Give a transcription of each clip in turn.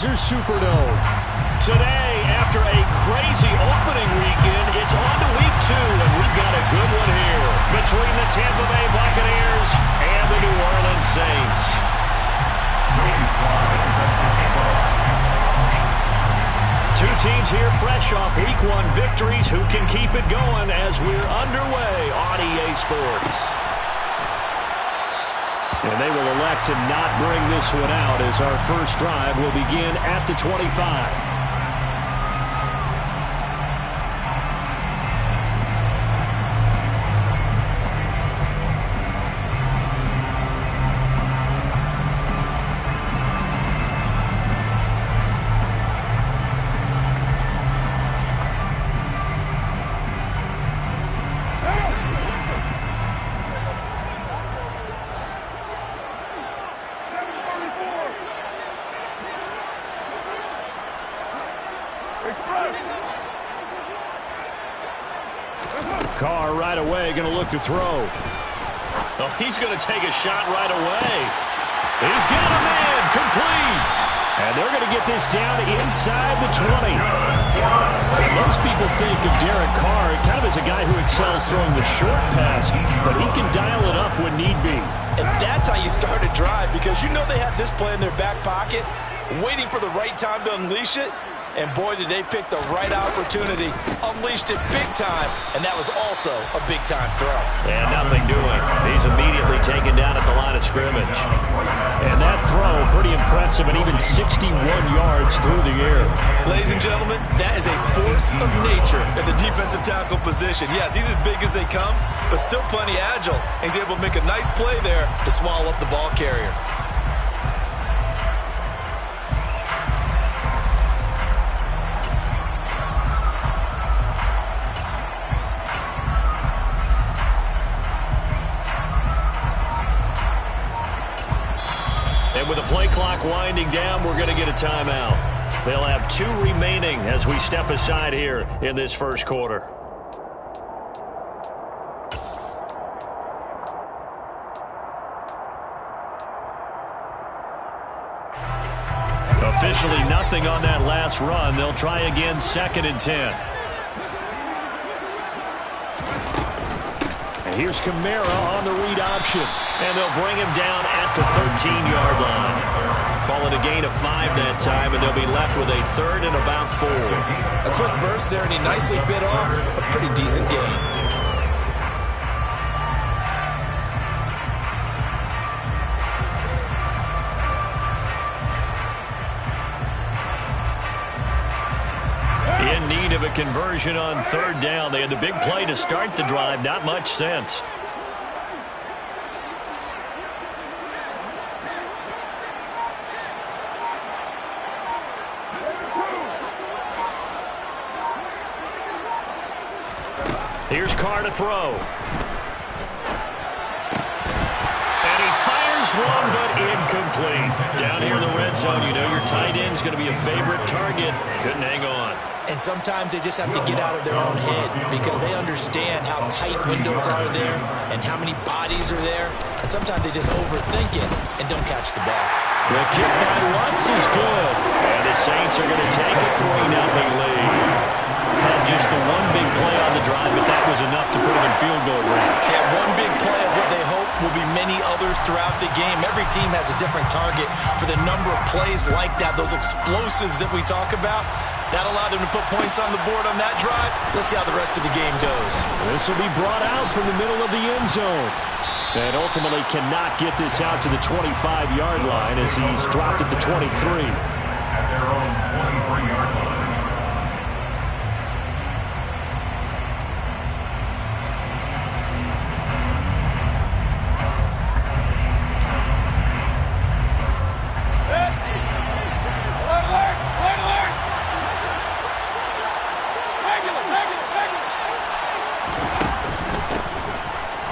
Superdome. Today, after a crazy opening weekend, it's on to week 2, and we've got a good one here between the Tampa Bay Buccaneers and the New Orleans Saints. Two teams here fresh off week 1 victories. Who can keep it going as we're underway on EA Sports? And they will elect to not bring this one out as our first drive will begin at the 25. Carr right away going to look to throw. Oh, he's going to take a shot right away. He's got him in, complete. And they're going to get this down inside the 20. Most people think of Derek Carr kind of as a guy who excels throwing the short pass, but he can dial it up when need be. And that's how you start a drive, because you know they have this play in their back pocket, waiting for the right time to unleash it. And boy, did they pick the right opportunity. Unleashed it big time, and that was also a big-time throw. And nothing doing. He's immediately taken down at the line of scrimmage. And that throw, pretty impressive, and even 61 yards through the air. Ladies and gentlemen, that is a force of nature at the defensive tackle position. Yes, he's as big as they come, but still plenty agile. He's able to make a nice play there to swallow up the ball carrier. And with the play clock winding down, we're going to get a timeout. They'll have 2 remaining as we step aside here in this first quarter. Officially nothing on that last run. They'll try again, 2nd and 10. And here's Kamara on the read option. And they'll bring him down at the 13-yard line. Call it a gain of 5 that time, and they'll be left with a 3rd and about 4. A quick burst there, and he nicely bit off a pretty decent gain. In need of a conversion on 3rd down. They had the big play to start the drive. Not much sense. Here's Carr to throw. And he fires one, but incomplete. Down here in the red zone, you know your tight end's going to be a favorite target. Couldn't hang on. And sometimes they just have to get out of their own head, because they understand how tight windows are there and how many bodies are there. And sometimes they just overthink it and don't catch the ball. The kick by Lutz is good. And the Saints are going to take a 3-0 lead. Had just the one big play on the drive, but that was enough to put them in field goal range. Yeah, one big play of what they hope will be many others throughout the game. Every team has a different target for the number of plays like that, those explosives that we talk about. That allowed them to put points on the board on that drive. Let's see how the rest of the game goes. This will be brought out from the middle of the end zone. And ultimately cannot get this out to the 25-yard line as he's dropped at the 23. At their own 23-yard line.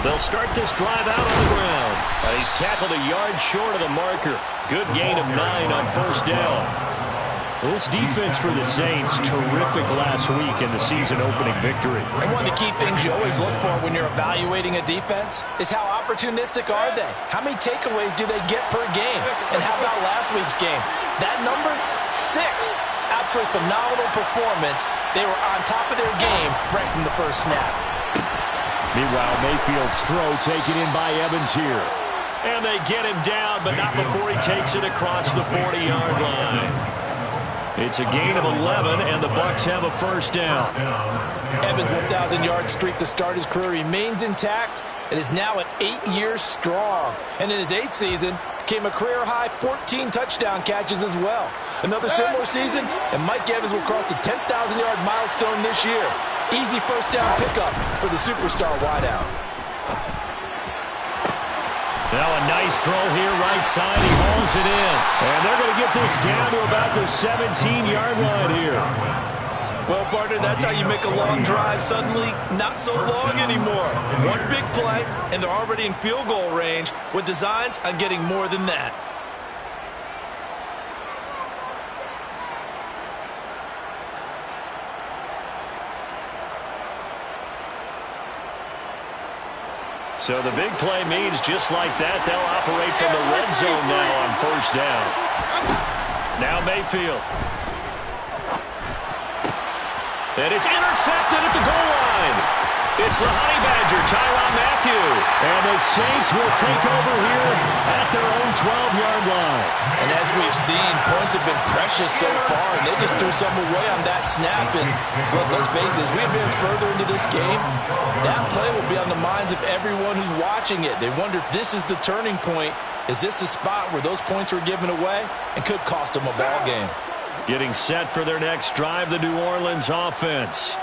They'll start this drive out on the ground. And he's tackled a yard short of the marker. Good gain of 9 on 1st down. This defense for the Saints, terrific last week in the season-opening victory. And one of the key things you always look for when you're evaluating a defense is how opportunistic are they? How many takeaways do they get per game? And how about last week's game? That number, 6. Absolutely phenomenal performance. They were on top of their game right from the first snap. Meanwhile, Mayfield's throw taken in by Evans here. And they get him down, but not before he takes it across the 40-yard line. It's a gain of 11, and the Bucs have a first down. Evans' 1,000-yard streak to start his career remains intact and is now at 8 years strong. And in his 8th season, came a career-high 14 touchdown catches as well. Another similar season, and Mike Evans will cross the 10,000-yard milestone this year. Easy first down pickup for the superstar wideout. Now a nice throw here, right side. He hauls it in. And they're going to get this down to about the 17-yard line here. Well, partner, that's how you make a long drive suddenly not so long anymore. One big play, and they're already in field goal range with designs on getting more than that. So the big play means just like that, they'll operate from the red zone now on first down. Now Mayfield. And it's intercepted at the goal line. It's the Honey Badger, Tyrann Mathieu. And the Saints will take over here at their own 12-yard line. And as we've seen, points have been precious so far, and they just threw some away on that snap. And let's face it, as we advance further into this game, that play will be on the minds of everyone who's watching it. They wonder if this is the turning point. Is this the spot where those points were given away and could cost them a ball game? Getting set for their next drive, the New Orleans offense.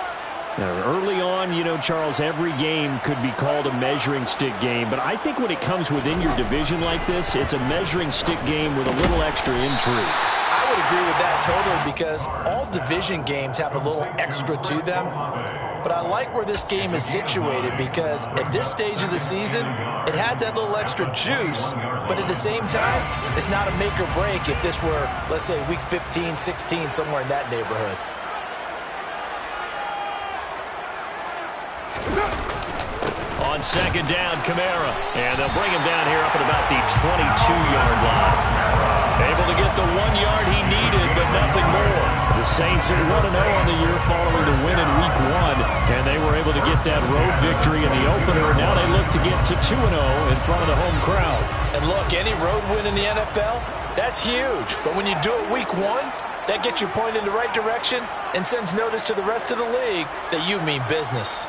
Now, early on, you know, Charles, every game could be called a measuring stick game. But I think when it comes within your division like this, it's a measuring stick game with a little extra intrigue. I would agree with that totally, because all division games have a little extra to them. But I like where this game is situated, because at this stage of the season, it has that little extra juice. But at the same time, it's not a make or break if this were, let's say, week 15, 16, somewhere in that neighborhood. On second down, Kamara. And they'll bring him down here up at about the 22-yard line. Able to get the 1 yard he needed, but nothing more. The Saints are 1-0 on the year following the win in week 1. And they were able to get that road victory in the opener. Now they look to get to 2-0 in front of the home crowd. And look, any road win in the NFL, that's huge. But when you do it week 1, that gets you pointed in the right direction and sends notice to the rest of the league that you mean business.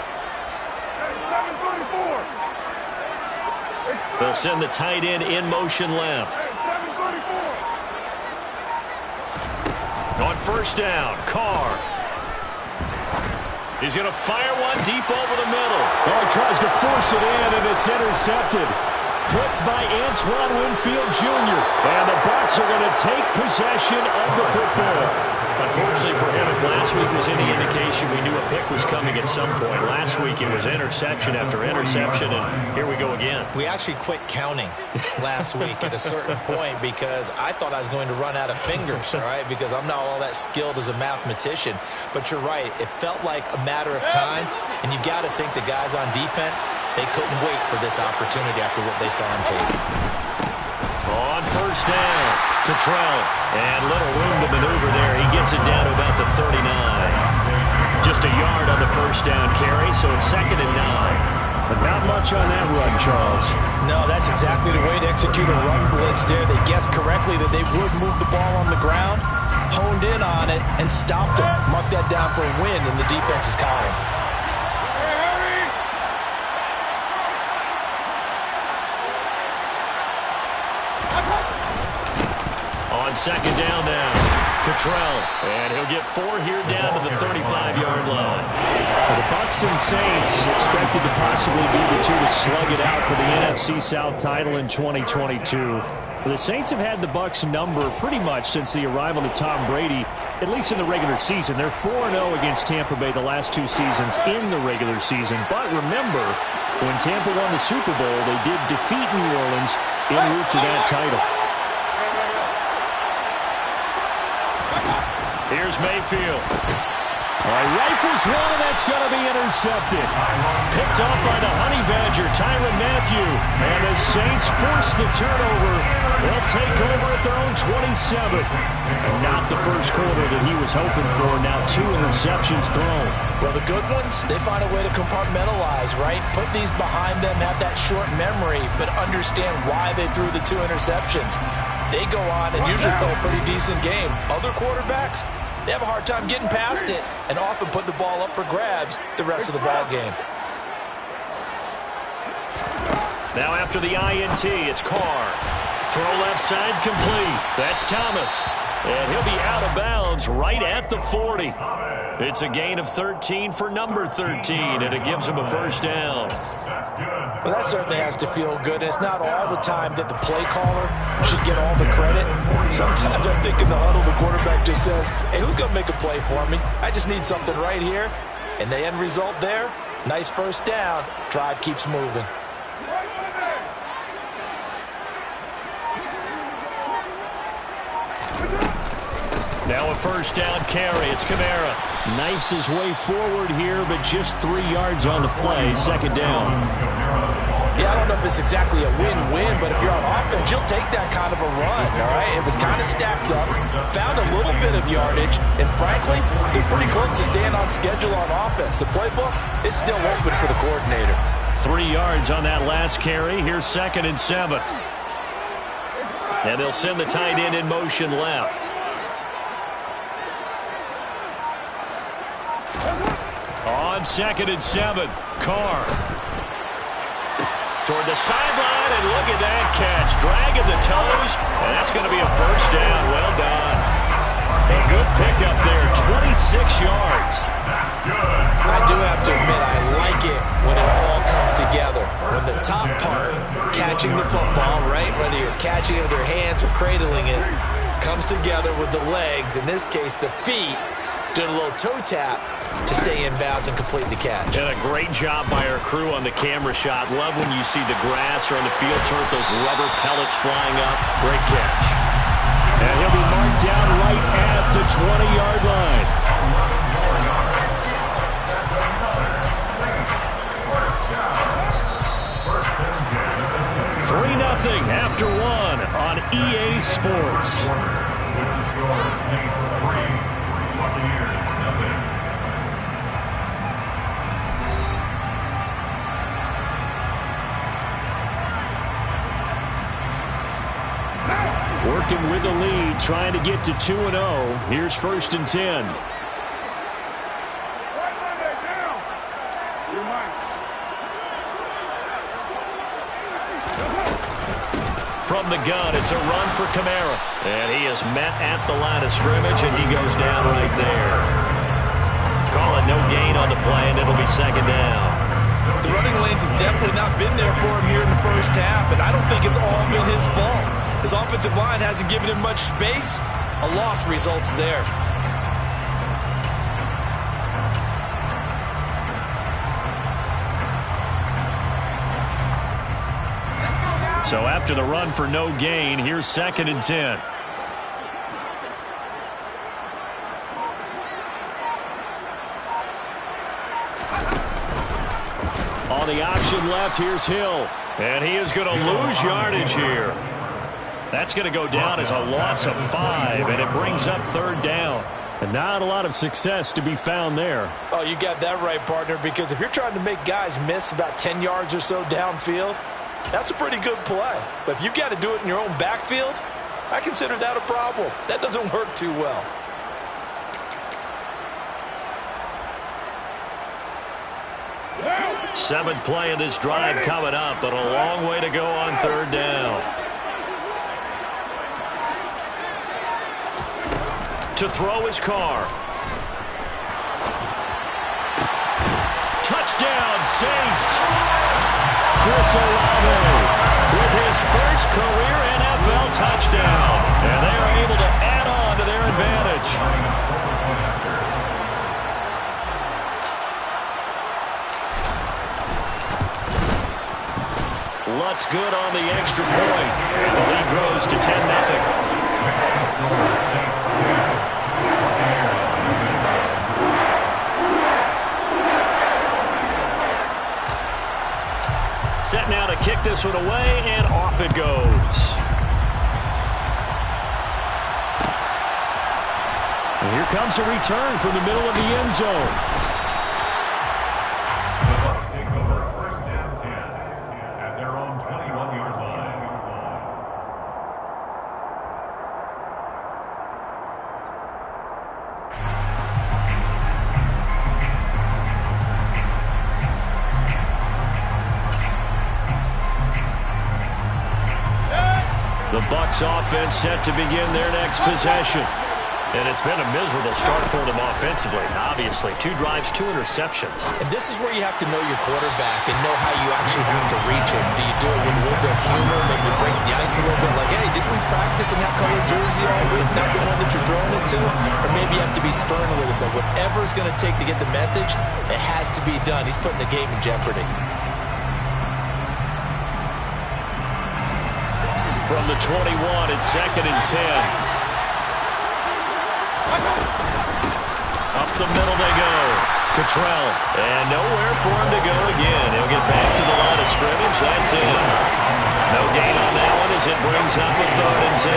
They'll send the tight end in motion left. On first down, Carr. He's going to fire one deep over the middle. Oh, he tries to force it in, and it's intercepted. Picked by Antoine Winfield Jr. And the Bucs are going to take possession of the football. Unfortunately for him, if last week was any indication, we knew a pick was coming at some point. Last week it was interception after interception, and here we go again. We actually quit counting last week at a certain point because I thought I was going to run out of fingers, all right, because I'm not all that skilled as a mathematician. But you're right. It felt like a matter of time, and you got to think the guys on defense, they couldn't wait for this opportunity after what they saw on tape. On first down, Cottrell, and little room to maneuver there. He gets it down to about the 39. Just a yard on the first down carry, so it's 2nd and 9. But not much on that run, Charles. No, that's exactly the way to execute a run blitz there. They guessed correctly that they would move the ball on the ground, honed in on it, and stopped them. Mark that down for a win in the defense's column. On second down now, Cottrell, and he'll get 4 here down to the 35-yard line. Well, the Bucs and Saints expected to possibly be the two to slug it out for the NFC South title in 2022. The Saints have had the Bucs number pretty much since the arrival of Tom Brady, at least in the regular season. They're 4-0 against Tampa Bay the last 2 seasons in the regular season. But remember, when Tampa won the Super Bowl, they did defeat New Orleans en route to that title. Here's Mayfield. All right, rifles one, and that's going to be intercepted. Picked off by the Honey Badger, Tyrann Mathieu. And the Saints force the turnover. They'll take over at their own 27. And not the first quarter that he was hoping for. Now 2 interceptions thrown. Well, the good ones, they find a way to compartmentalize, right? Put these behind them, have that short memory, but understand why they threw the 2 interceptions. They go on and usually play a pretty decent game. Other quarterbacks, they have a hard time getting past it and often put the ball up for grabs the rest of the ball game. Now after the INT, it's Carr. Throw left side complete. That's Thomas. And he'll be out of bounds right at the 40. It's a gain of 13 for number 13, and it gives him a first down. Well, that certainly has to feel good. It's not all the time that the play caller should get all the credit. Sometimes I think in the huddle, the quarterback just says, hey, who's going to make a play for me? I just need something right here. And the end result there, nice first down. Drive keeps moving. Now a first down carry. It's Kamara. Knifes his way forward here, but just 3 yards on the play. Second down. Yeah, I don't know if it's exactly a win-win, but if you're on offense, you'll take that kind of a run, all right? It was kind of stacked up, found a little bit of yardage, and frankly, they're pretty close to staying on schedule on offense. The playbook is still open for the coordinator. 3 yards on that last carry. Here's 2nd and 7. And they'll send the tight end in motion left. On 2nd and 7, Carr. Toward the sideline, and look at that catch. Dragging the toes, and that's going to be a first down. Well done. A good pickup there, 26 yards. I do have to admit, I like it when it all comes together. When the top part, catching the football, right, whether you're catching it with your hands or cradling it, comes together with the legs, in this case the feet, doing a little toe tap to stay in bounds and complete the catch. And a great job by our crew on the camera shot. Love when you see the grass or on the field turf, those rubber pellets flying up. Great catch. And he'll be marked down right at the 20-yard line. 3-0 after 1 on EA Sports. Working with the lead, trying to get to 2-0. Here's 1st and 10. From the gun, it's a run for Kamara. And he is met at the line of scrimmage, and he goes down right there. Call it no gain on the play, and it'll be 2nd down. The running lanes have definitely not been there for him here in the first half, and I don't think it's all been his fault. His offensive line hasn't given him much space. A loss results there. So after the run for no gain, here's 2nd and 10. On the option left, here's Hill. And he is going to lose yardage here. That's going to go down as a loss of 5, and it brings up 3rd down. And not a lot of success to be found there. Oh, you got that right, partner, because if you're trying to make guys miss about 10 yards or so downfield, that's a pretty good play. But if you've got to do it in your own backfield, I consider that a problem. That doesn't work too well. Seventh play of this drive coming up, but a long way to go on 3rd down. To throw his Carr. Touchdown, Saints. Chris Olave with his first career NFL touchdown. And they are able to add on to their advantage. Lutz good on the extra point. And the lead grows to 10-0. this one away, and off it goes. And here comes a return from the middle of the end zone. The Bucs take over first and 10 at their own 21-yard line. The Bucs offense set to begin their next possession. And it's been a miserable start for them offensively. Obviously, 2 drives, 2 interceptions. And this is where you have to know your quarterback and know how you actually have to reach him. Do you do it with a little bit of humor, maybe break the ice a little bit, like, hey, didn't we practice in that color jersey all week, not the one that you're throwing it to? Or maybe you have to be stern with it, but whatever it's going to take to get the message, it has to be done. He's putting the game in jeopardy. From the 21, it's 2nd and 10. Up the middle they go. Cottrell. And nowhere for him to go again. He'll get back to the line of scrimmage. That's it. No gain on that one as it brings up a 3rd and 10.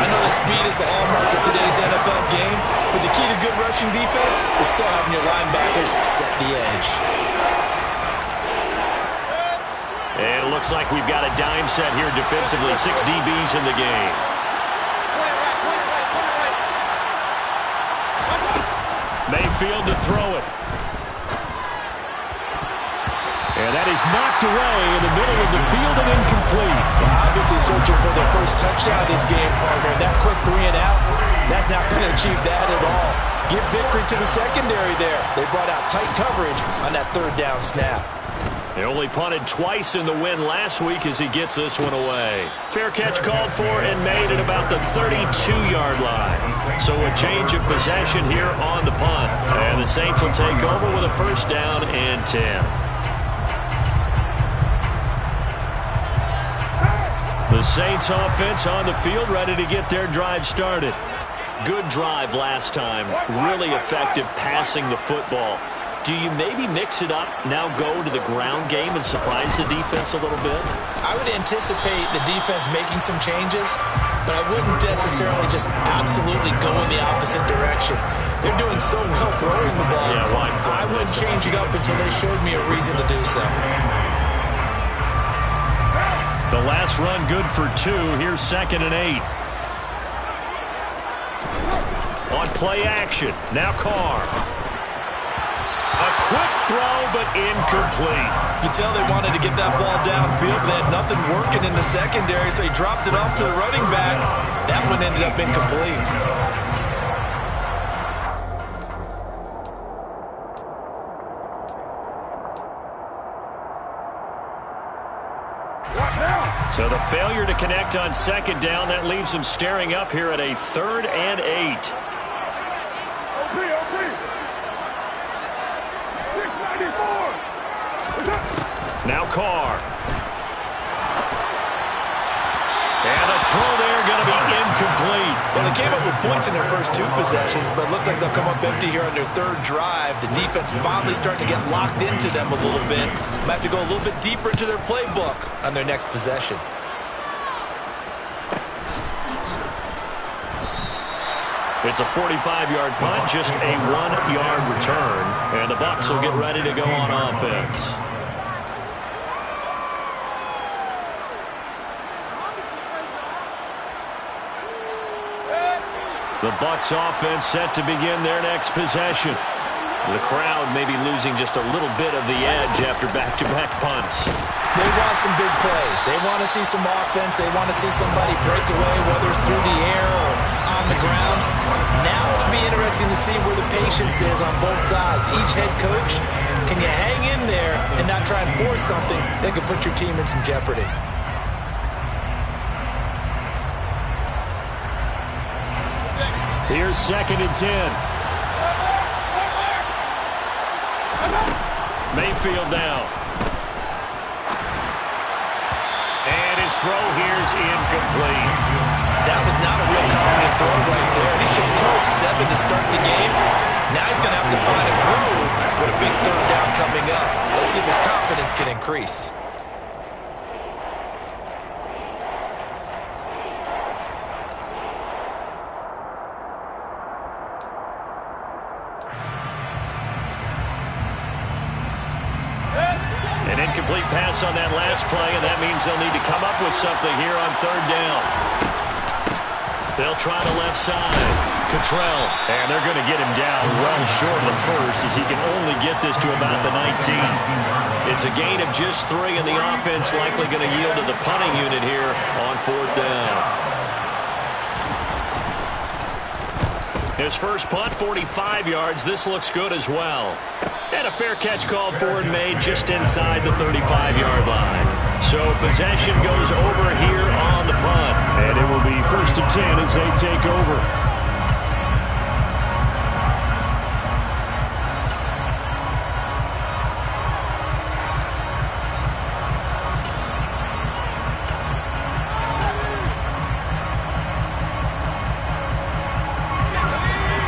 I know the speed is the hallmark of today's NFL game, but the key to good rushing defense is still having your linebackers set the edge. And it looks like we've got a dime set here defensively. 6 DBs in the game. Mayfield to throw it. And that is knocked away in the middle of the field and incomplete. Well, obviously searching for their first touchdown this game, partner. That quick 3 and out, that's not going to achieve that at all. Give victory to the secondary there. They brought out tight coverage on that 3rd down snap. They only punted twice in the win last week as he gets this one away. Fair catch called for and made at about the 32-yard line. So a change of possession here on the punt. And the Saints will take over with a 1st down and 10. The Saints offense on the field ready to get their drive started. Good drive last time. Really effective passing the football. Do you maybe mix it up, now go to the ground game and surprise the defense a little bit? I would anticipate the defense making some changes, but I wouldn't necessarily just absolutely go in the opposite direction. They're doing so well throwing the ball. Yeah, right. I wouldn't change it up until they showed me a reason to do so. The last run good for 2. Here's 2nd and 8. On play action, now Carr. A quick throw, but incomplete. You can tell they wanted to get that ball downfield, but they had nothing working in the secondary, so he dropped it off to the running back. That one ended up incomplete. So the failure to connect on 2nd down, that leaves him staring up here at a 3rd and 8. Now Carr. And the throw there going to be incomplete. Well, they came up with points in their first 2 possessions, but it looks like they'll come up empty here on their 3rd drive. The defense finally starting to get locked into them a little bit. Might have to go a little bit deeper into their playbook on their next possession. It's a 45-yard punt, just a 1-yard return. And the Bucs will get ready to go on offense. The Bucs offense set to begin their next possession. The crowd may be losing just a little bit of the edge after back-to-back punts. They want some big plays. They want to see some offense. They want to see somebody break away, whether it's through the air or on the ground. Now it'll be interesting to see where the patience is on both sides. Each head coach, can you hang in there and not try and force something that could put your team in some jeopardy? Here's 2nd and 10. Mayfield now. And his throw here's incomplete. That was not a real confident throw right there. And he's just 2 of 7 to start the game. Now he's going to have to find a groove with a big 3rd down coming up. Let's see if his confidence can increase. incomplete pass on that last play, and that means they'll need to come up with something here on third down. They'll try the left side. Cottrell. And they're going to get him down well short of the first, as he can only get this to about the 19. It's a gain of just 3, and the offense likely going to yield to the punting unit here on fourth down. His first punt, 45 yards. This looks good as well. And a fair catch called for and made just inside the 35-yard line. So possession goes over here on the punt. And it will be 1st and 10 as they take over.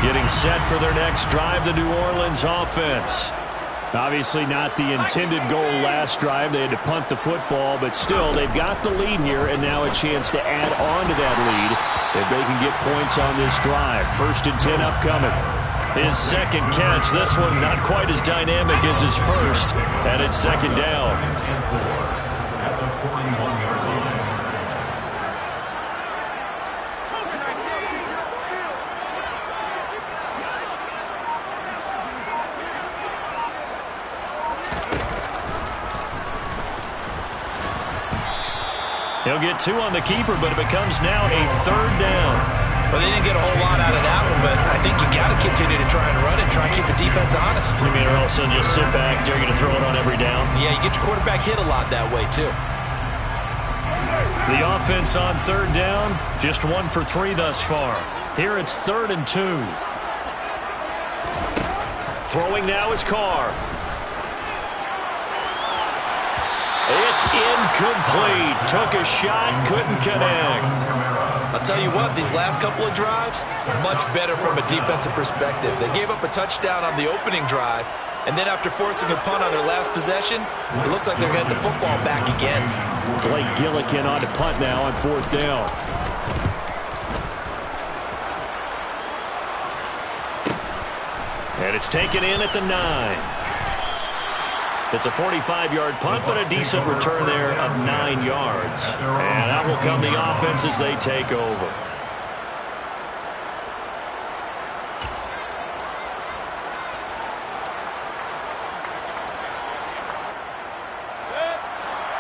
Getting set for their next drive, the New Orleans offense. Obviously not the intended goal last drive. They had to punt the football, but still, they've got the lead here, and now a chance to add on to that lead if they can get points on this drive. 1st and 10 upcoming. His second catch, this one not quite as dynamic as his first, and it's 2nd down. At the 41-yard line. He'll get 2 on the keeper, but it becomes now a 3rd down. Well, they didn't get a whole lot out of that one, but I think you got to continue to try and run and try and keep the defense honest. You mean, or else they'll just sit back, dare you to throw it on every down? Yeah, you get your quarterback hit a lot that way, too. The offense on 3rd down, just 1 for 3 thus far. Here it's 3rd and 2. Throwing now is Carr. It's incomplete. Took a shot, couldn't connect. I'll tell you what, these last couple of drives, much better from a defensive perspective. They gave up a touchdown on the opening drive, and then after forcing a punt on their last possession, it looks like they're going to get the football back again. Blake Gillikin on to punt now on 4th down. And it's taken in at the 9. It's a 45-yard punt, but a decent return there of 9 yards. And out will come the offense as they take over.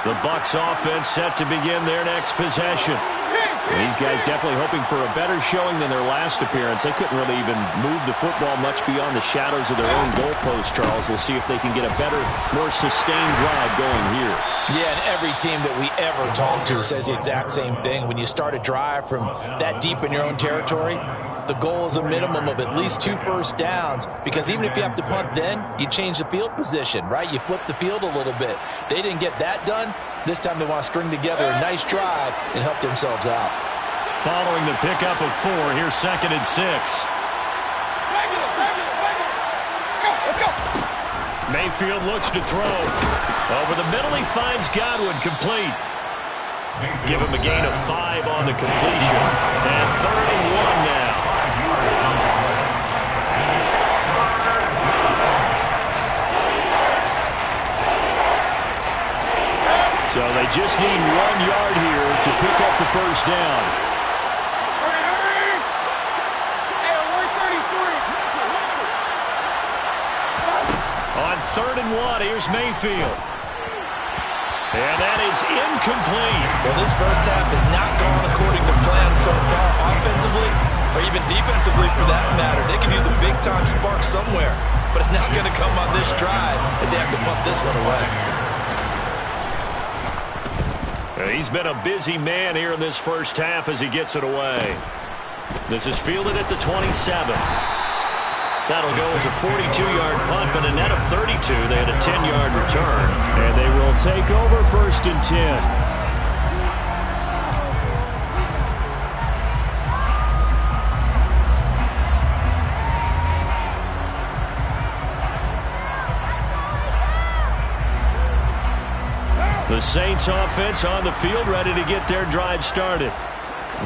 The Bucs offense set to begin their next possession. And these guys definitely hoping for a better showing than their last appearance. They couldn't really even move the football much beyond the shadows of their own goalpost, Charles. We'll see if they can get a better, more sustained drive going here. Yeah, and every team that we ever talk to says the exact same thing. When you start a drive from that deep in your own territory, the goal is a minimum of at least 2 first downs, because even if you have to punt then, you change the field position, right? You flip the field a little bit. They didn't get that done. This time they want to string together a nice drive and help themselves out. Following the pickup of 4, here's 2nd and 6. Mayfield looks to throw. Over the middle, he finds Godwin complete. Give him a gain of 5 on the completion. And 3rd and 1 now. So they just need 1 yard here to pick up the first down. On 3rd and 1, here's Mayfield. And that is incomplete. Well, this first half has not gone according to plan so far, offensively or even defensively for that matter. They could use a big-time spark somewhere, but it's not going to come on this drive as they have to punt this one away. He's been a busy man here in this first half as he gets it away. This is fielded at the 27. That'll go as a 42-yard punt, but a net of 32. They had a 10-yard return. And they will take over 1st and 10. The Saints offense on the field, ready to get their drive started.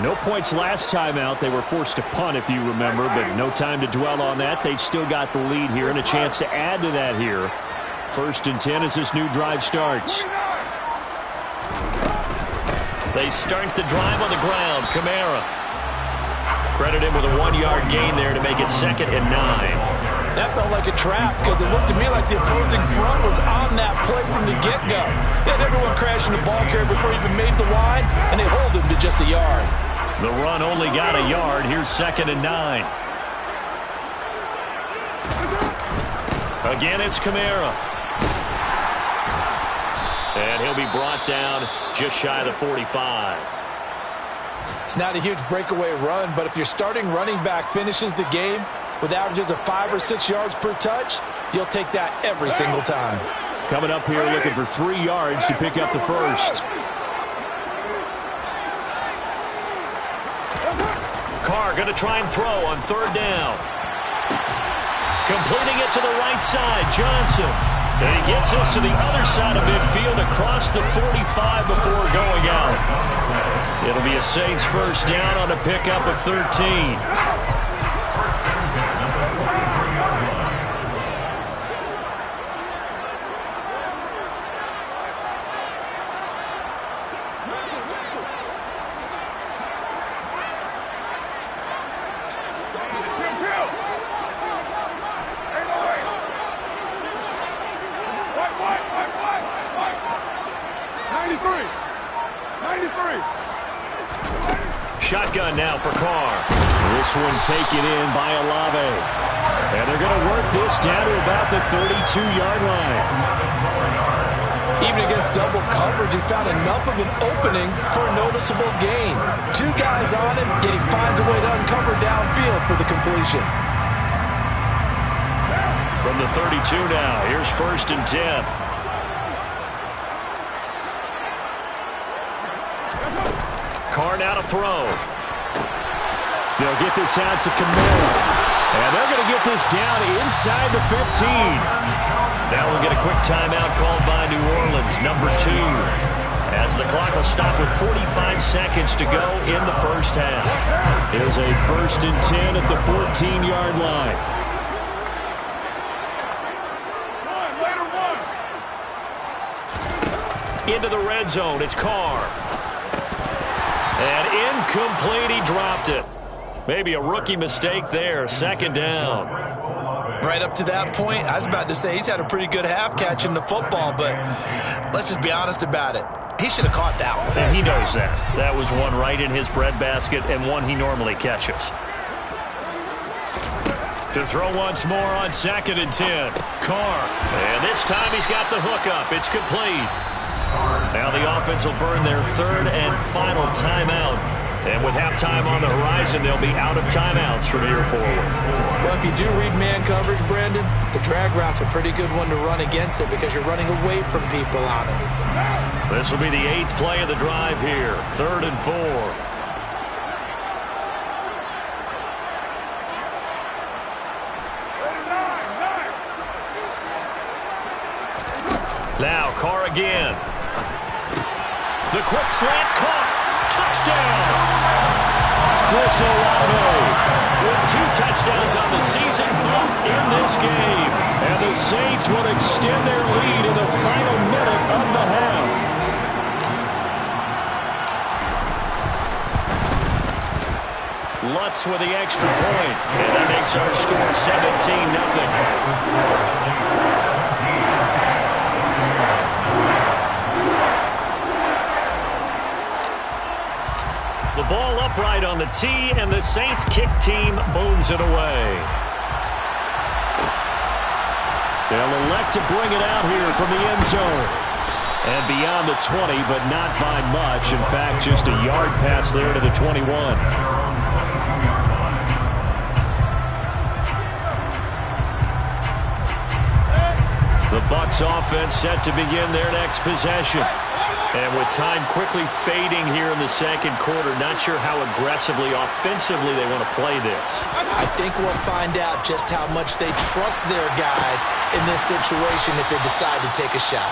No points last time out. They were forced to punt, if you remember, but no time to dwell on that. They've still got the lead here and a chance to add to that here. First and 10 as this new drive starts. They start the drive on the ground. Kamara. Credit him with a 1-yard gain there to make it 2nd and 9. That felt like a trap because it looked to me like the opposing front was on that play from the get-go. They had everyone crashing the ball carrier before he even made the line, and they hold him to just a yard. The run only got a yard. Here's 2nd and 9. Again, it's Kamara. And he'll be brought down just shy of the 45. It's not a huge breakaway run, but if your starting running back finishes the game with averages of 5 or 6 yards per touch, you'll take that every single time. Coming up here looking for 3 yards to pick up the first. Carr going to try and throw on 3rd down. Completing it to the right side, Johnson. And he gets us to the other side of midfield across the 45 before going out. It'll be a Saints first down on a pickup of 13. Shotgun now for Carr. This one taken in by Olave. And they're going to work this down to about the 32-yard line. Even against double coverage, he found enough of an opening for a noticeable gain. 2 guys on him, yet he finds a way to uncover downfield for the completion. From the 32 now, here's 1st and 10. Carr now to throw. They'll get this out to Kamara. And they're going to get this down inside the 15. Now we'll get a quick timeout called by New Orleans, number 2. As the clock will stop with 45 seconds to go in the first half. It is a 1st and 10 at the 14-yard line. Into the red zone, it's Carr. And incomplete, he dropped it. Maybe a rookie mistake there, 2nd down. Right up to that point, I was about to say he's had a pretty good half catching the football, but let's just be honest about it. He should have caught that one. And he knows that. That was one right in his breadbasket and one he normally catches. To throw once more on 2nd and 10. Carr. And this time he's got the hook up. It's complete. Now the offense will burn their 3rd and final timeout. And with halftime on the horizon, they'll be out of timeouts from here forward. Well, if you do read man coverage, Brandon, the drag route's a pretty good one to run against it because you're running away from people on it. This will be the 8th play of the drive here. 3rd and 4. Now Carr again. The quick slant caught. Touchdown. Chris Olave with 2 touchdowns on the season, both in this game. And the Saints will extend their lead in the final minute of the half. Lutz with the extra point. And that makes our score 17-0. The ball upright on the tee, and the Saints kick team booms it away. They'll elect to bring it out here from the end zone. And beyond the 20, but not by much. In fact, just a yard pass there to the 21. The Bucs offense set to begin their next possession. And with time quickly fading here in the 2nd quarter, not sure how aggressively, offensively they want to play this. I think we'll find out just how much they trust their guys in this situation if they decide to take a shot.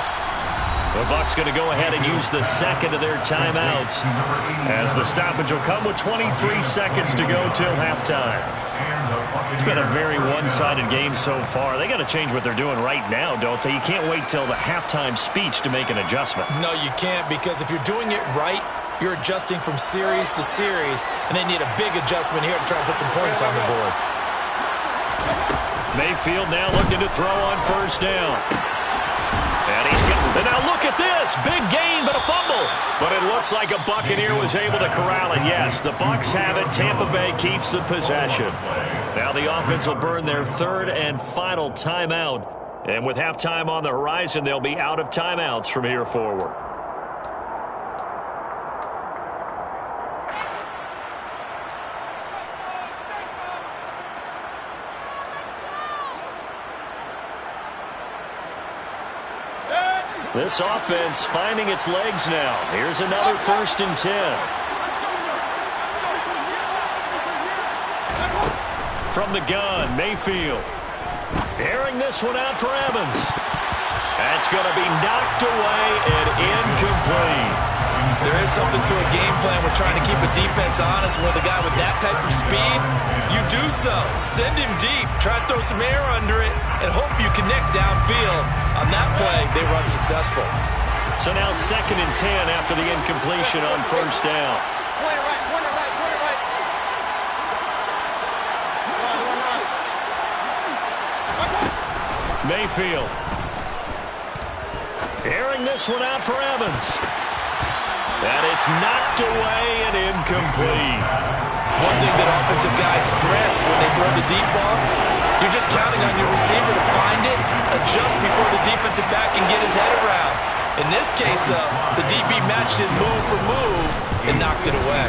The Bucs going to go ahead and use the 2nd of their timeouts as the stoppage will come with 23 seconds to go till halftime. It's been a very one-sided game so far. They got to change what they're doing right now, don't they? You can't wait till the halftime speech to make an adjustment. No, you can't, because if you're doing it right, you're adjusting from series to series, and they need a big adjustment here to try and put some points on the board. Mayfield now looking to throw on first down. And now look at this. Big gain, but a fumble. But it looks like a Buccaneer was able to corral it. Yes, the Bucs have it. Tampa Bay keeps the possession. Now the offense will burn their third and final timeout. And with halftime on the horizon, they'll be out of timeouts from here forward. This offense finding its legs now. Here's another 1st and 10. From the gun, Mayfield. Airing this one out for Evans. That's going to be knocked away and incomplete. There is something to a game plan with trying to keep a defense honest with a guy with that type of speed. You do so. Send him deep. Try to throw some air under it and hope you connect downfield. On that play, they run successful. So now 2nd and 10 after the incompletion on first down. Mayfield. Airing this one out for Evans. And it's knocked away and incomplete. One thing that offensive guys stress when they throw the deep ball, you're just counting on your receiver to find it, adjust before the defensive back can get his head around. In this case, though, the DB matched his move for move and knocked it away.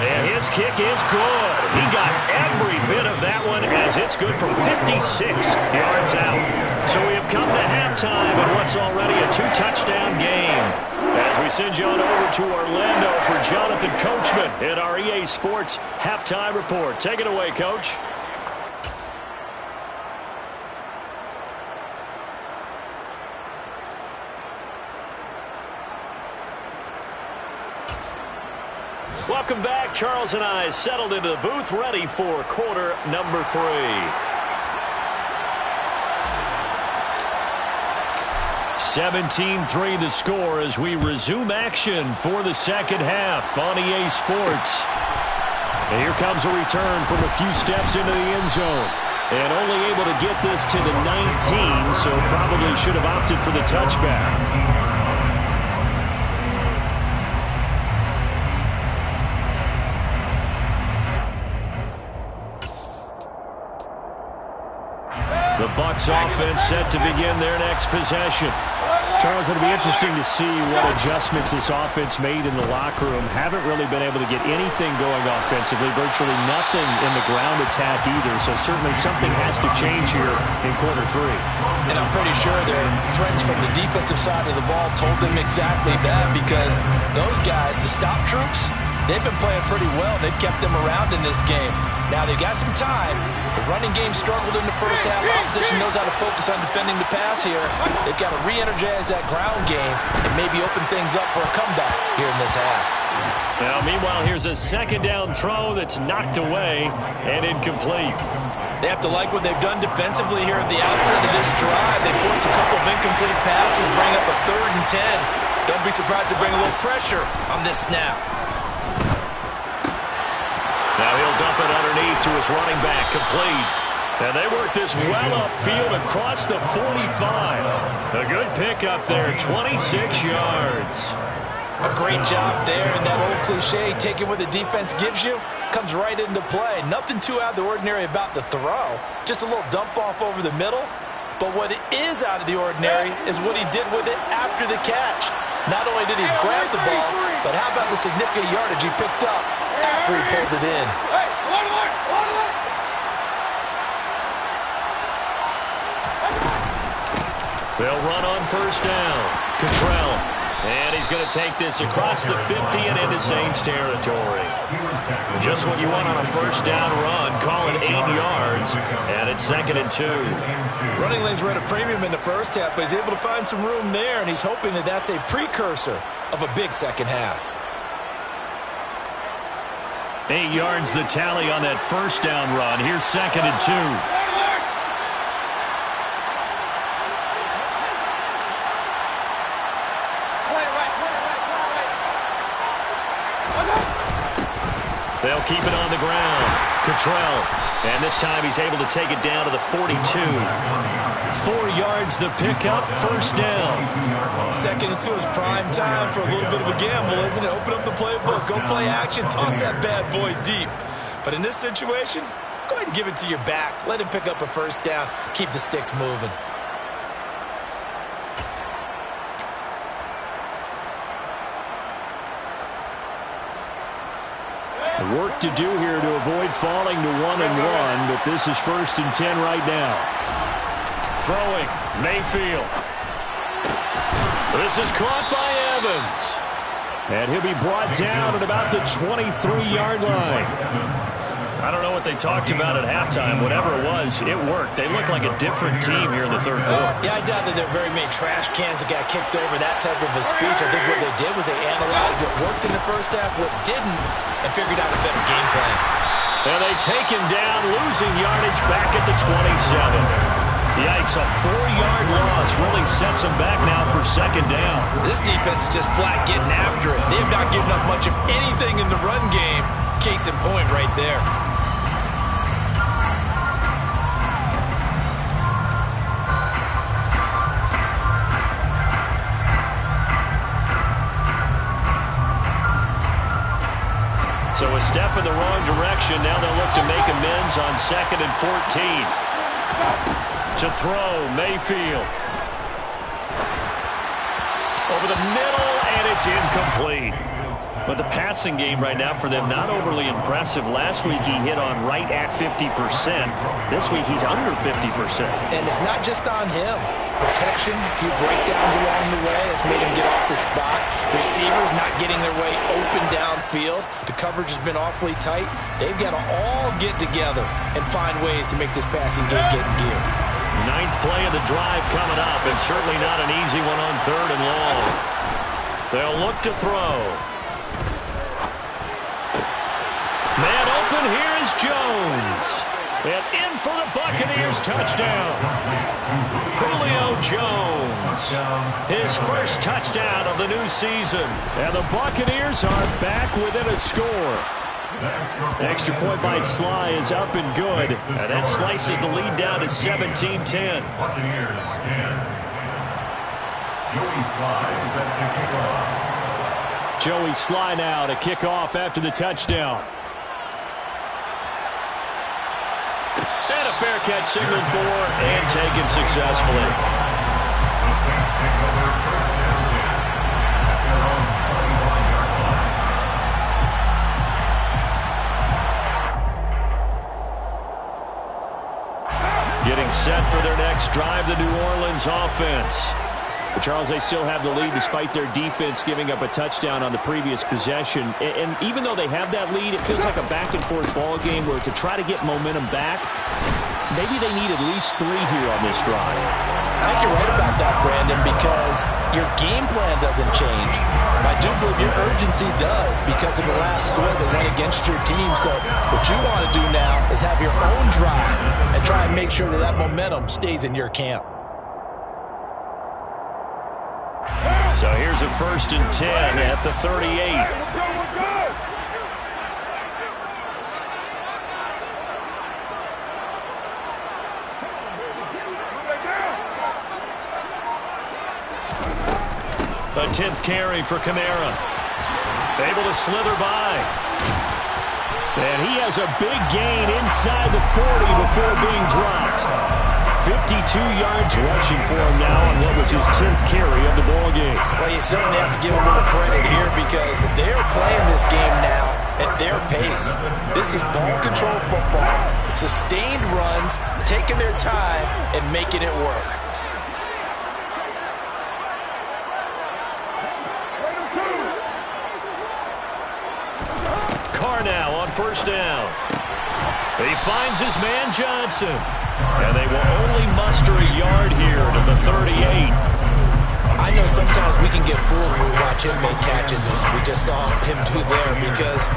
And his kick is good. He got every bit of that one as it's good from 56 yards out. So we have come to halftime in what's already a 2-touchdown game. As we send you on over to Orlando for Jonathan Coachman in our EA Sports Halftime Report. Take it away, Coach. Welcome back. Charles and I settled into the booth, ready for quarter number 3. (17-3) the score as we resume action for the second half on EA Sports. And here comes a return from a few steps into the end zone. And only able to get this to the 19, so probably should have opted for the touchback. The Bucs offense set to begin their next possession. Charles, it'll be interesting to see what adjustments this offense made in the locker room. Haven't really been able to get anything going offensively, virtually nothing in the ground attack either. So certainly something has to change here in quarter 3. And I'm pretty sure their friends from the defensive side of the ball told them exactly that, because those guys, the stop troops, they've been playing pretty well. They've kept them around in this game. Now they've got some time. The running game struggled in the first half. Opposition knows how to focus on defending the pass here. They've got to re-energize that ground game and maybe open things up for a comeback here in this half. Now, meanwhile, here's a second down throw that's knocked away and incomplete. They have to like what they've done defensively here at the outset of this drive. They forced a couple of incomplete passes, bring up a 3rd and 10. Don't be surprised to bring a little pressure on this snap. Now he'll dump it underneath to his running back, complete. And they work this well upfield across the 45. A good pickup there, 26 yards. A great job there, and that old cliche, taking what the defense gives you, comes right into play. Nothing too out of the ordinary about the throw. Just a little dump off over the middle. But what is out of the ordinary is what he did with it after the catch. Not only did he grab the ball, but how about the significant yardage he picked up after he pulled it in. They'll run on first down. Cottrell. And he's going to take this across the 50 and into Saints territory. Just what you want on a first down run. Call it 8 yards. And it's 2nd and 2. Running lanes were at a premium in the first half, but he's able to find some room there, and he's hoping that that's a precursor of a big second half. 8 yards the tally on that first down run. Here's 2nd and 2. They'll keep it on the ground. Cottrell. And this time he's able to take it down to the 42. 4 yards the pickup, first down. 2nd and 2 is prime time for a little bit of a gamble, isn't it? Open up the playbook, go play action, toss that bad boy deep. But in this situation, go ahead and give it to your back. Let him pick up a first down. Keep the sticks moving. Work to do here to avoid falling to 1-1, but this is 1st and 10 right now. Throwing, Mayfield. This is caught by Evans. And he'll be brought down at about the 23-yard line. I don't know what they talked about at halftime. Whatever it was, it worked. They look like a different team here in the third quarter. Yeah, I doubt that there are very many trash cans that got kicked over, that type of a speech. I think what they did was they analyzed what worked in the first half, what didn't, and figured out a better game plan. And they take him down, losing yardage back at the 27. Yikes, a 4-yard loss really sets them back now for 2nd down. This defense is just flat getting after it. They have not given up much of anything in the run game. Case in point right there. So a step in the wrong direction. Now they'll look to make amends on 2nd and 14. To throw, Mayfield. Over the middle, and it's incomplete. But the passing game right now for them, not overly impressive. Last week he hit on right at 50%. This week he's under 50%. And it's not just on him. Protection, a few breakdowns along the way. That's made him get off the spot. Receivers not getting their way open downfield. The coverage has been awfully tight. They've got to all get together and find ways to make this passing game get in gear. 9th play of the drive coming up, and certainly not an easy one on 3rd and long. They'll look to throw. Man open, here is Jones. And in for the Buccaneers, touchdown. Julio Jones, his first touchdown of the new season. And the Buccaneers are back within a score. Extra point by Sly is up and good. And that slices the lead down to 17-10. Buccaneers 10. Joey Sly set to kick off. Joey Sly now to kick off after the touchdown. And a fair catch signaled for and taken successfully. The Saints take over first down at their own 21-yard line. Getting set for their next drive, the New Orleans offense. But Charles, they still have the lead despite their defense giving up a touchdown on the previous possession. And even though they have that lead, it feels like a back-and-forth ball game where to try to get momentum back, maybe they need at least 3 here on this drive. I think you're right about that, Brandon, because your game plan doesn't change. I do believe your urgency does because of the last score that went against your team. So what you want to do now is have your own drive and try and make sure that that momentum stays in your camp. So here's a 1st and 10 at the 38. A 10th carry for Kamara. Able to slither by. And he has a big gain inside the 40 before being dropped. 52 yards rushing for him now on what was his 10th carry of the ball game. Well, you certainly have to give a little credit here because they're playing this game now at their pace. This is ball control football, sustained runs, taking their time and making it work. Carr now on 1st down. He finds his man Johnson. And they will only muster a yard here to the 38. I know sometimes we can get fooled when we watch him make catches, as we just saw him do there, because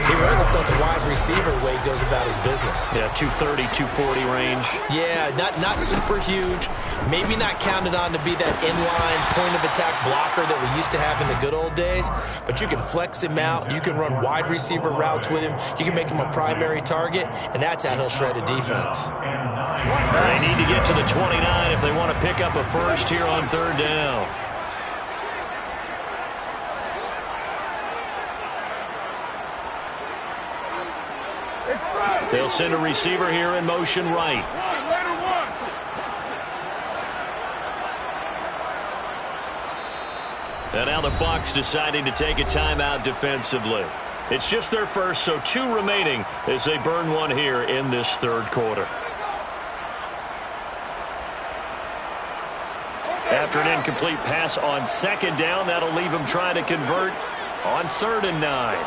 he really looks like a wide receiver the way he goes about his business. Yeah, 230, 240 range. Yeah, not super huge. Maybe not counted on to be that inline point-of-attack blocker that we used to have in the good old days, but you can flex him out. You can run wide receiver routes with him. You can make him a primary target, and that's how he'll shred a defense. They need to get to the 29 if they want to pick up a first here on third down. They'll send a receiver here in motion right. And now the Bucs deciding to take a timeout defensively. It's just their first, so 2 remaining as they burn one here in this third quarter. After an incomplete pass on second down, that'll leave him trying to convert on 3rd and 9.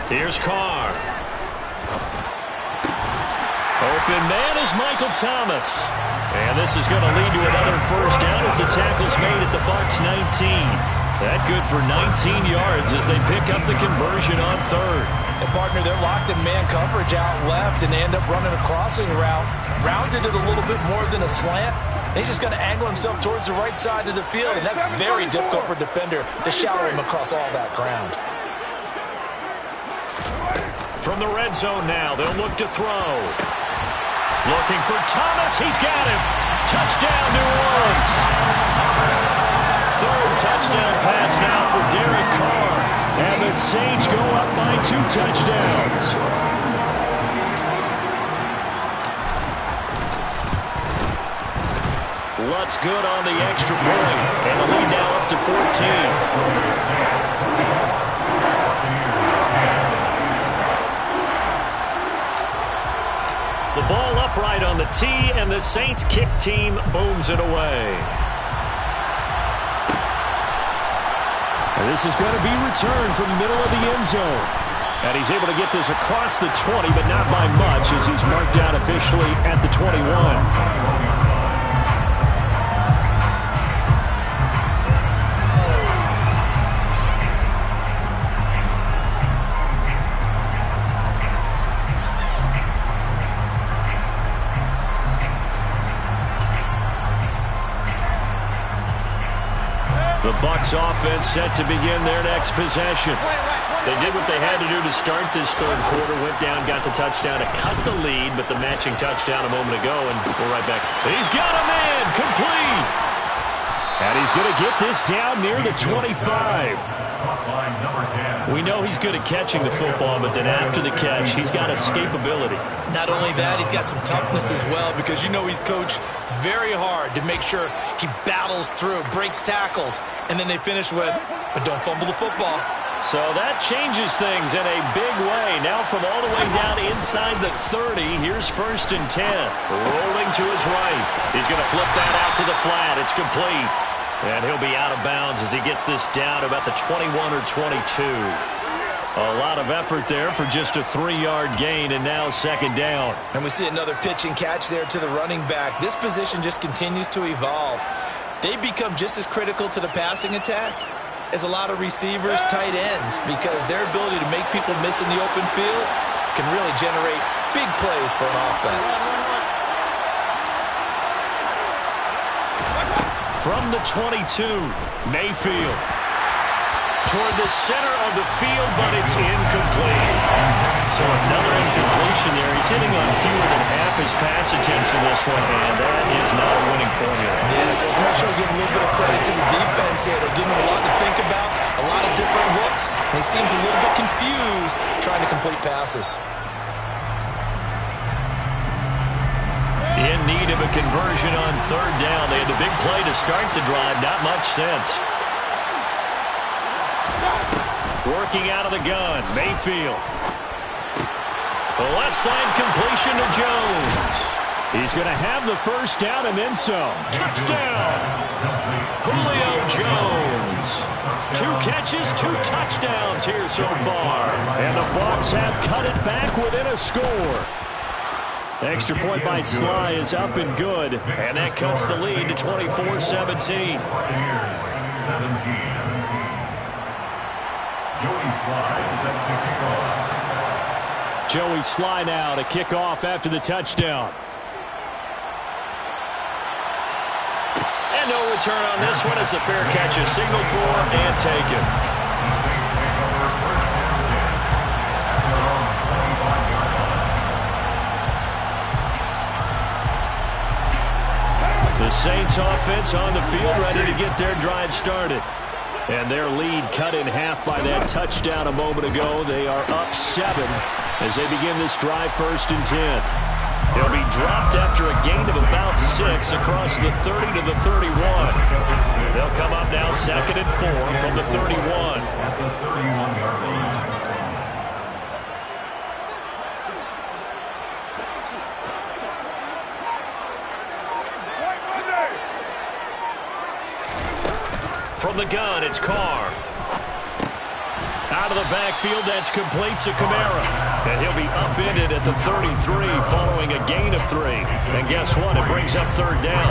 Here's Carr. Open man is Michael Thomas. And this is going to lead to another first down as the tackle's made at the Bucs 19. That good for 19 yards as they pick up the conversion on 3rd. And partner, they're locked in man coverage out left, and they end up running a crossing route. Rounded it a little bit more than a slant. And he's just going to angle himself towards the right side of the field, and that's very difficult for a defender to shower him across all that ground. From the red zone now, they'll look to throw. Looking for Thomas. He's got him. Touchdown, New Orleans. 3rd touchdown pass now for Derek Carr. And the Saints go up by 2 touchdowns. Lutz good on the extra point. And the lead now up to 14. The ball upright on the tee, and the Saints kick team booms it away. And this is going to be returned from the middle of the end zone. And he's able to get this across the 20, but not by much, as he's marked out officially at the 21. The Bucs offense set to begin their next possession. They did what they had to do to start this third quarter. Went down, got the touchdown to cut the lead, but the matching touchdown a moment ago, and we're right back. He's got a man, complete. And he's going to get this down near the 25. We know he's good at catching the football, but then after the catch, he's got escapability. Not only that, he's got some toughness as well, because you know he's coached very hard to make sure he battles through, breaks tackles, and then they finish with, but don't fumble the football. So that changes things in a big way. Now from all the way down inside the 30, here's 1st and 10. Rolling to his right. He's going to flip that out to the flat. It's complete. And he'll be out of bounds as he gets this down to about the 21 or 22. A lot of effort there for just a 3-yard gain, and now 2nd down. And we see another pitch and catch there to the running back. This position just continues to evolve. They become just as critical to the passing attack as a lot of receivers, tight ends, because their ability to make people miss in the open field can really generate big plays for an offense. From the 22, Mayfield. Toward the center of the field, but it's incomplete. So another incompletion there. He's hitting on fewer than half his pass attempts in this one, and that is not a winning formula. Yes, let's make sure we give a little bit of credit to the defense here. They're giving him a lot to think about, a lot of different looks, and he seems a little bit confused trying to complete passes. In need of a conversion on 3rd down. They had the big play to start the drive. Not much sense. Working out of the gun, Mayfield. The left side completion to Jones. He's going to have the first down and then some. Touchdown! Julio Jones. 2 catches, 2 touchdowns here so far. And the Bucs have cut it back within a score. Extra point by Sly is up and good, and that cuts the lead to 24-17. 17. Joey Sly set to kick off. Joey Sly now to kick off after the touchdown. And no return on this one as the fair catch is signaled for and taken. The Saints take over first down 10 at their own 25-yard line. The Saints offense on the field ready to get their drive started. And their lead cut in half by that touchdown a moment ago. They are up 7 as they begin this drive 1st and 10. They'll be dropped after a gain of about 6 across the 30 to the 31. They'll come up now 2nd and 4 from the 31. At the 31-yard line. From the gun, it's Carr. Out of the backfield, that's complete to Kamara. And he'll be upended at the 33 following a gain of 3. And guess what? It brings up 3rd down.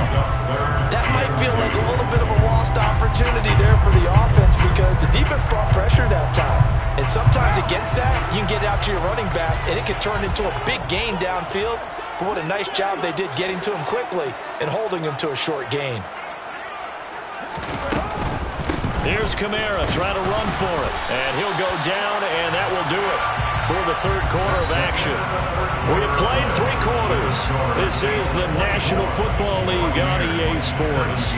That might feel like a little bit of a lost opportunity there for the offense because the defense brought pressure that time. And sometimes against that, you can get out to your running back, and it can turn into a big gain downfield. But what a nice job they did getting to him quickly and holding him to a short gain. Here's Kamara trying to run for it. And he'll go down, and that will do it for the 3rd quarter of action. We have played 3 quarters. This is the National Football League on EA Sports.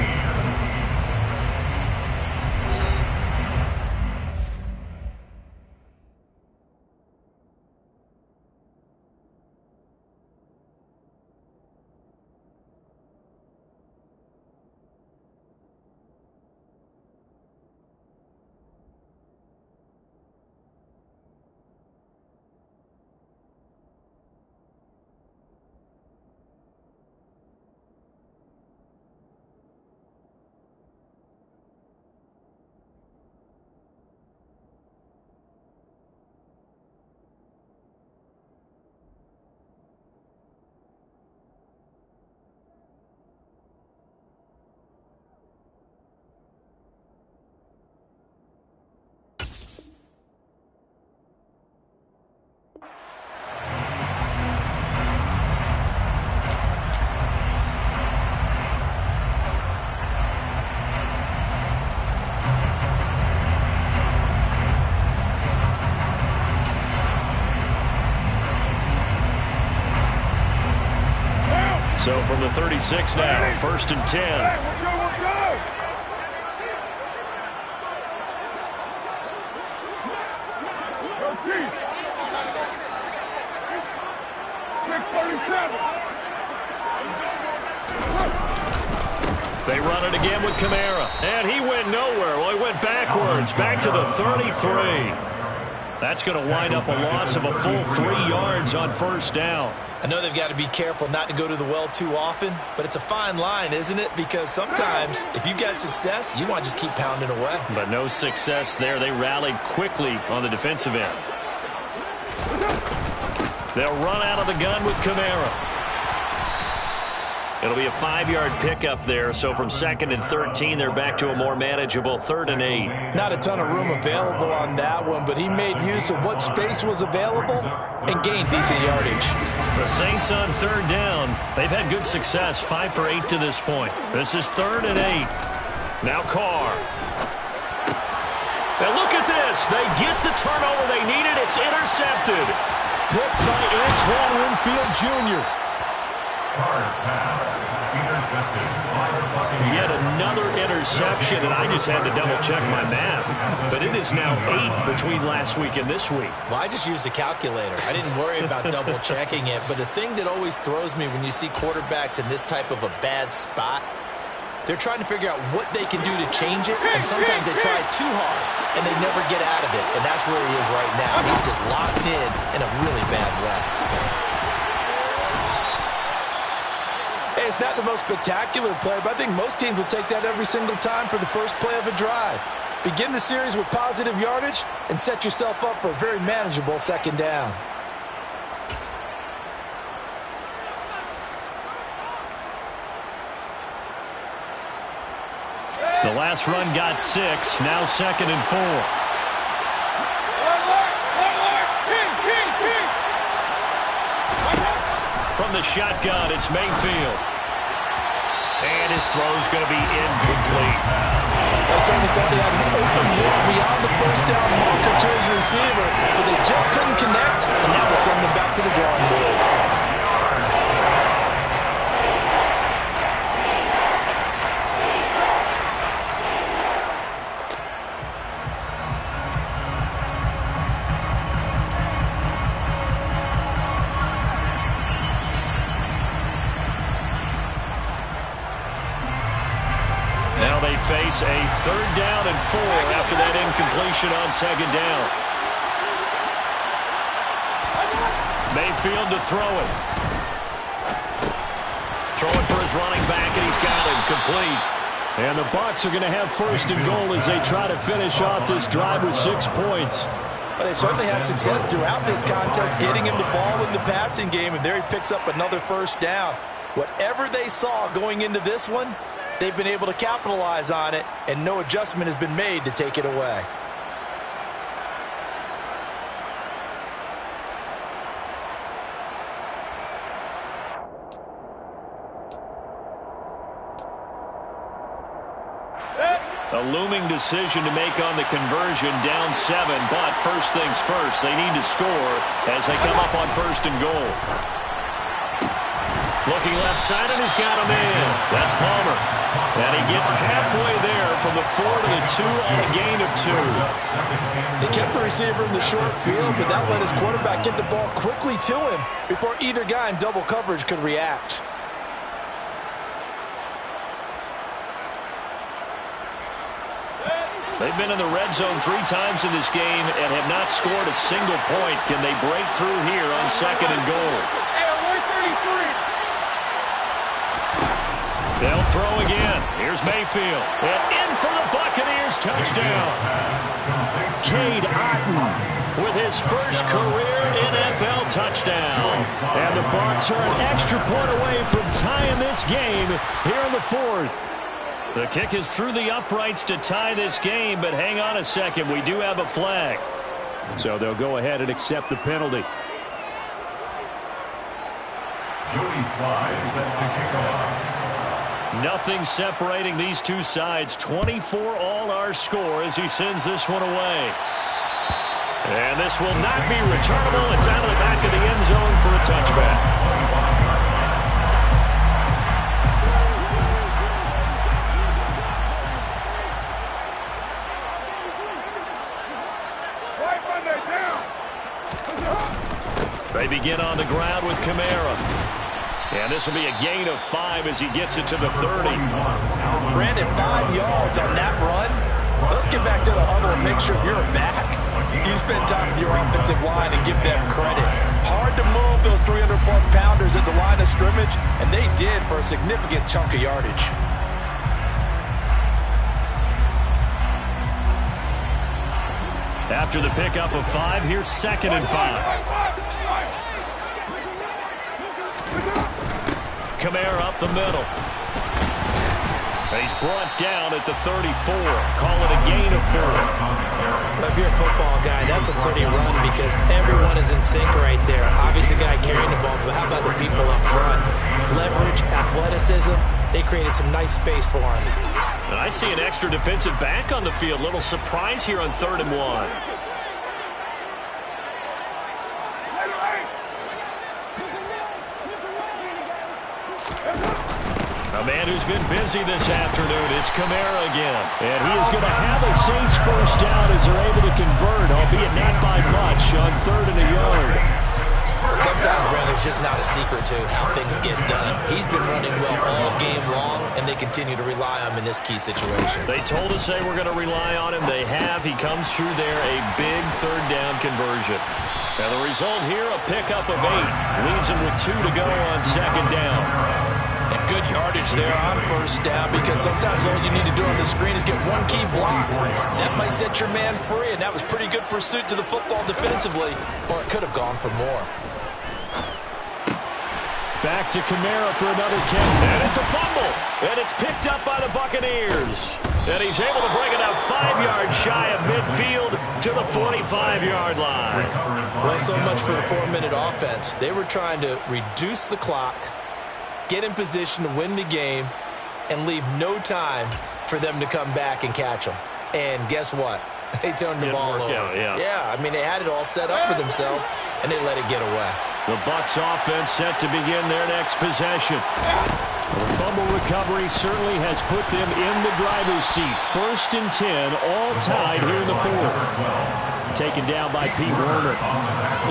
So from the 36 now, 1st and 10. They run it again with Kamara. And he went nowhere. Well, he went backwards, back to the 33. That's going to wind up a loss of a full 3 yards on 1st down. I know they've got to be careful not to go to the well too often, but it's a fine line, isn't it? Because sometimes, if you got success, you want to just keep pounding away. But no success there. They rallied quickly on the defensive end. They'll run out of the gun with Kamara. It'll be a 5-yard pickup there, so from 2nd and 13, they're back to a more manageable 3rd and 8. Not a ton of room available on that one, but he made use of what space was available and gained decent yardage. The Saints on 3rd down. They've had good success, 5 for 8 to this point. This is 3rd and 8. Now Carr. Now look at this. They get the turnover they needed. It's intercepted. Picked by Antoine Winfield Jr. Carr's pass intercepted by the Buccaneers. Yet another interception, and I just had to double-check my math. But it is now 8 between last week and this week. Well, I just used a calculator. I didn't worry about double-checking it. But the thing that always throws me when you see quarterbacks in this type of a bad spot, they're trying to figure out what they can do to change it, and sometimes they try too hard, and they never get out of it. And that's where he is right now. He's just locked in a really bad way. Hey, it's not the most spectacular play, but I think most teams will take that every single time for the first play of a drive. Begin the series with positive yardage and set yourself up for a very manageable 2nd down. The last run got 6. Now 2nd and 4. From the shotgun, it's Mayfield. And his throw's going to be incomplete. I certainly thought he had an open look beyond the first down marker to his receiver, but they just couldn't connect, and that will send them back to the drawing board. Now they face a 3rd down and 4 after that incompletion on 2nd down. Mayfield to throw it. Throwing for his running back, and he's got him complete. And the Bucs are going to have 1st and goal as they try to finish off this drive with 6 points. Well, they certainly had success throughout this contest, getting him the ball in the passing game, and there he picks up another 1st down. Whatever they saw going into this one, they've been able to capitalize on it, and no adjustment has been made to take it away. A looming decision to make on the conversion, down 7, but first things first, they need to score as they come up on 1st and goal. Looking left side, and he's got him in. That's Palmer. And he gets halfway there from the 4 to the 2 on a gain of 2. They kept the receiver in the short field, but that let his quarterback get the ball quickly to him before either guy in double coverage could react. They've been in the red zone 3 times in this game and have not scored a single point. Can they break through here on 2nd and goal? They'll throw again. Here's Mayfield. And in for the Buccaneers touchdown. Cade Otton with his first career NFL touchdown. And the Bucs are an extra point away from tying this game here in the 4th. The kick is through the uprights to tie this game, but hang on a second. We do have a flag. So they'll go ahead and accept the penalty. Joey Slye set to kick off. Nothing separating these two sides. 24 all our score as he sends this one away. And this will not be returnable. It's out of the back of the end zone for a touchback. They begin on the ground with Kamara. And this will be a gain of 5 as he gets it to the 30. Brandon, 5 yards on that run. Let's get back to the huddle and make sure you're back. You spend time with your offensive line and give them credit. Hard to move those 300-plus pounders at the line of scrimmage, and they did for a significant chunk of yardage. After the pickup of 5, here's 2nd and 5. Kamara up the middle. He's brought down at the 34. Call it a gain of 4. If you're a football guy, that's a pretty run because everyone is in sync right there. Obviously, the guy carrying the ball, but how about the people up front? Leverage, athleticism, they created some nice space for him. And I see an extra defensive back on the field. Little surprise here on 3rd and 1. A man who's been busy this afternoon, it's Kamara again. And he is going to have a Saints first down as they're able to convert, albeit not by much, on 3rd and a yard. Sometimes, Brandon, it's just not a secret to how things get done. He's been running well all game long, and they continue to rely on him in this key situation. They told us they were going to rely on him. They have. He comes through there, a big 3rd down conversion. And the result here, a pickup of 8. Leaves him with 2 to go on 2nd down. And good yardage there on 1st down because sometimes all you need to do on the screen is get one key block. That might set your man free, and that was pretty good pursuit to the football defensively, or it could have gone for more. Back to Kamara for another catch. And it's a fumble. And it's picked up by the Buccaneers. And he's able to bring it up 5 yards shy of midfield to the 45-yard line. Well, so much for the 4-minute offense. They were trying to reduce the clock, get in position to win the game, and leave no time for them to come back and catch them. And guess what? They turned the ball over. Yeah, I mean, they had it all set up for themselves, and they let it get away. The Bucs offense set to begin their next possession. The fumble recovery certainly has put them in the driver's seat. 1st and 10, all tied here in the 4th. Taken down by Pete Werner.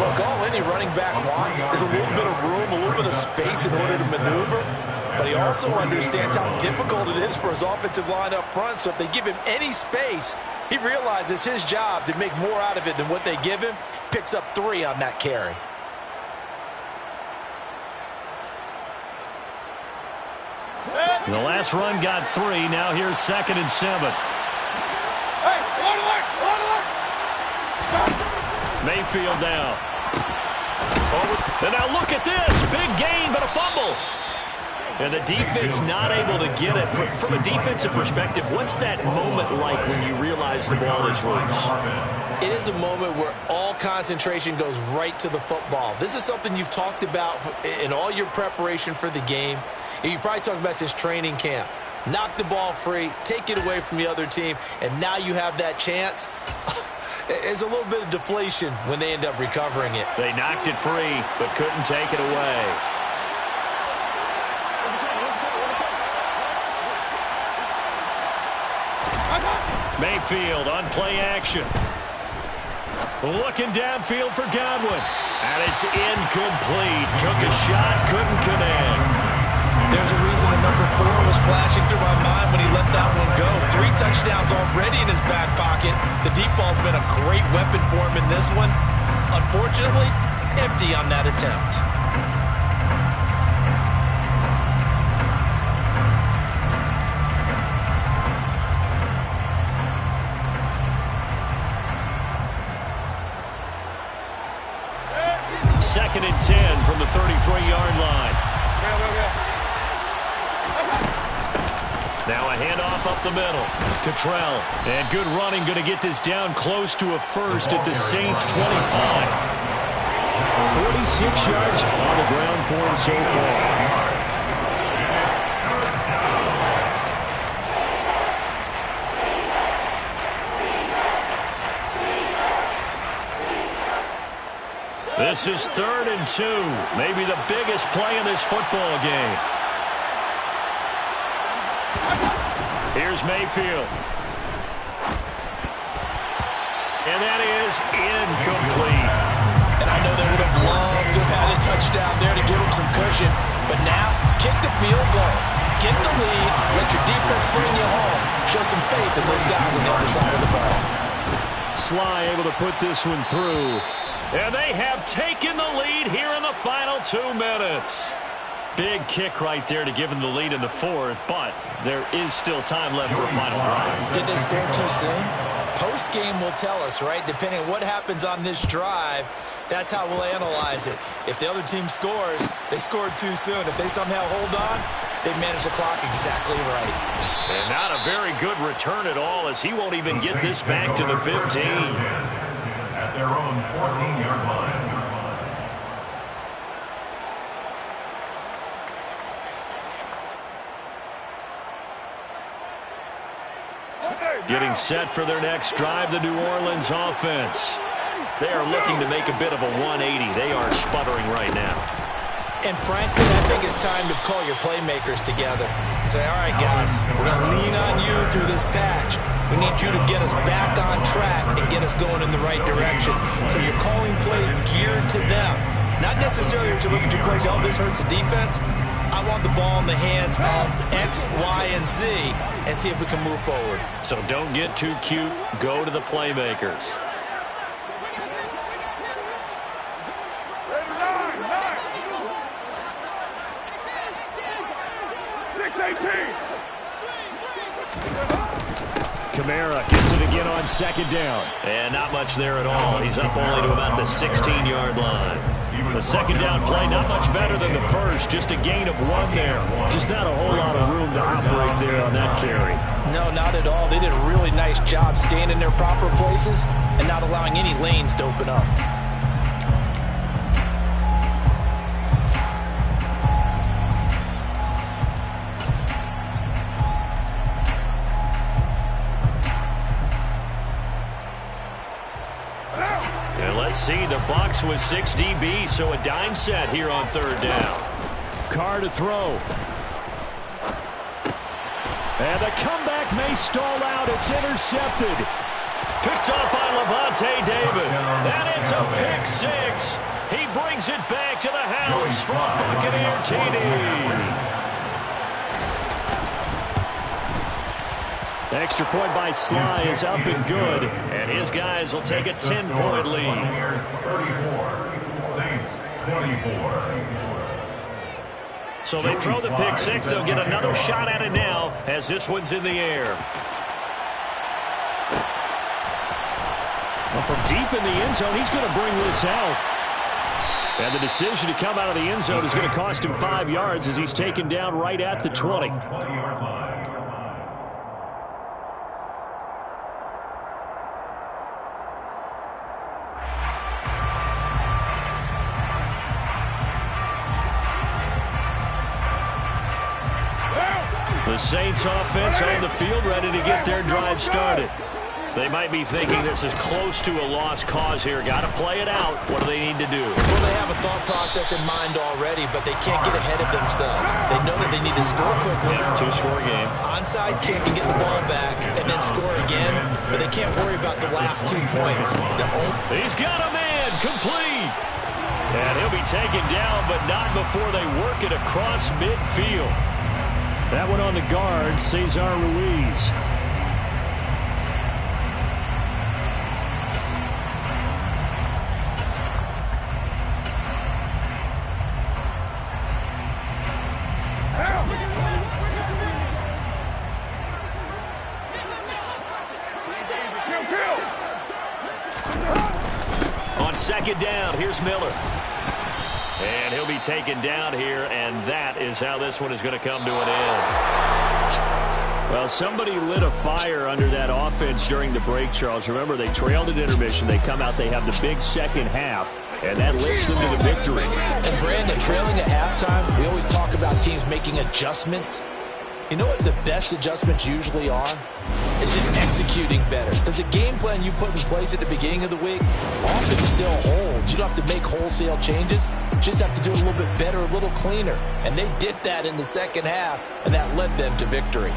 Look, all any running back wants is a little bit of room, a little bit of space in order to maneuver. But he also understands how difficult it is for his offensive line up front. So if they give him any space, he realizes his job to make more out of it than what they give him. Picks up 3 on that carry. The last run got 3. Now here's 2nd and 7. Mayfield down. And now look at this. Big gain, but a fumble. And the defense not able to get it. From a defensive perspective, what's that moment like when you realize the ball is loose? It is a moment where all concentration goes right to the football. This is something you've talked about in all your preparation for the game. You probably talked about since training camp. Knock the ball free, take it away from the other team, and now you have that chance. There's a little bit of deflation when they end up recovering it. They knocked it free, but couldn't take it away. Mayfield on play action. Looking downfield for Godwin. And it's incomplete. Took a shot, couldn't connect. There's a reason the number 4 was flashing through my mind when he let that one go. 3 touchdowns already in his back pocket. The deep ball's been a great weapon for him in this one. Unfortunately, empty on that attempt. Second and 10 from the 33-yard line. Now a handoff up the middle. Cottrell. And good running, going to get this down close to a first at the Saints 25. 46 yards on the ground for him so far. This is 3rd and 2. Maybe the biggest play in this football game. Here's Mayfield. And that is incomplete. And I know they would have loved to have had a touchdown there to give them some cushion. But now, kick the field goal. Get the lead. Let your defense bring you home. Show some faith in those guys on the other side of the ball. Sly able to put this one through. And they have taken the lead here in the final 2 minutes. Big kick right there to give them the lead in the 4th, but there is still time left for a final drive. Did they score too soon? Post-game will tell us, right? Depending on what happens on this drive, that's how we'll analyze it. If the other team scores, they scored too soon. If they somehow hold on, they manage the clock exactly right. And not a very good return at all, as he won't even get this back to the 15. At their own 14-yard line. Getting set for their next drive, the New Orleans offense. They are looking to make a bit of a 180. They are sputtering right now. And frankly, I think it's time to call your playmakers together and say, all right, guys, we're going to lean on you through this patch. We need you to get us back on track and get us going in the right direction. So you're calling plays geared to them. Not necessarily that you look at your plays, oh, this hurts the defense. I want the ball in the hands of X, Y, and Z and see if we can move forward. So don't get too cute. Go to the playmakers. Kamara gets it again on 2nd down. And not much there at all. He's up only to about the 16-yard line. The second down play, not much better than the first. Just a gain of 1 there. Just not a whole lot of room to operate there on that carry. No, not at all. They did a really nice job staying in their proper places and not allowing any lanes to open up. Let's see, the Bucs with 6 DBs, so a dime set here on 3rd down. Carr to throw. And the comeback may stall out. It's intercepted. Picked up by Lavonte David. And it's a pick 6. He brings it back to the house from Buccaneer TD. Extra point by Sly is up and good. And his guys will take a 10-point lead. Buccaneers 34, Saints 24. So they throw the pick 6. They'll get another shot at it now as this one's in the air. Well, from deep in the end zone, he's going to bring this out. And the decision to come out of the end zone is going to cost him 5 yards as he's taken down right at the 20. The Saints offense on the field, ready to get their drive started. They might be thinking this is close to a lost cause here. Got to play it out. What do they need to do? Well, they have a thought process in mind already, but they can't get ahead of themselves. They know that they need to score quickly. Yeah, 2-score game. Onside kick and get the ball back and then score again, but they can't worry about the last 2 points. He's got a man complete. And he'll be taken down, but not before they work it across midfield. That one on the guard, Cesar Ruiz. On 2nd down, here's Miller. And he'll be taken down here, and that is how this one is going to come to an end. Well, somebody lit a fire under that offense during the break, Charles. Remember, they trailed at intermission. They come out, they have the big second half, and that lifts them to the victory. And, Brandon, trailing at halftime, we always talk about teams making adjustments. You know what the best adjustments usually are? It's just executing better. Because the game plan you put in place at the beginning of the week often still holds. You don't have to make wholesale changes. You just have to do it a little bit better, a little cleaner. And they did that in the second half, and that led them to victory.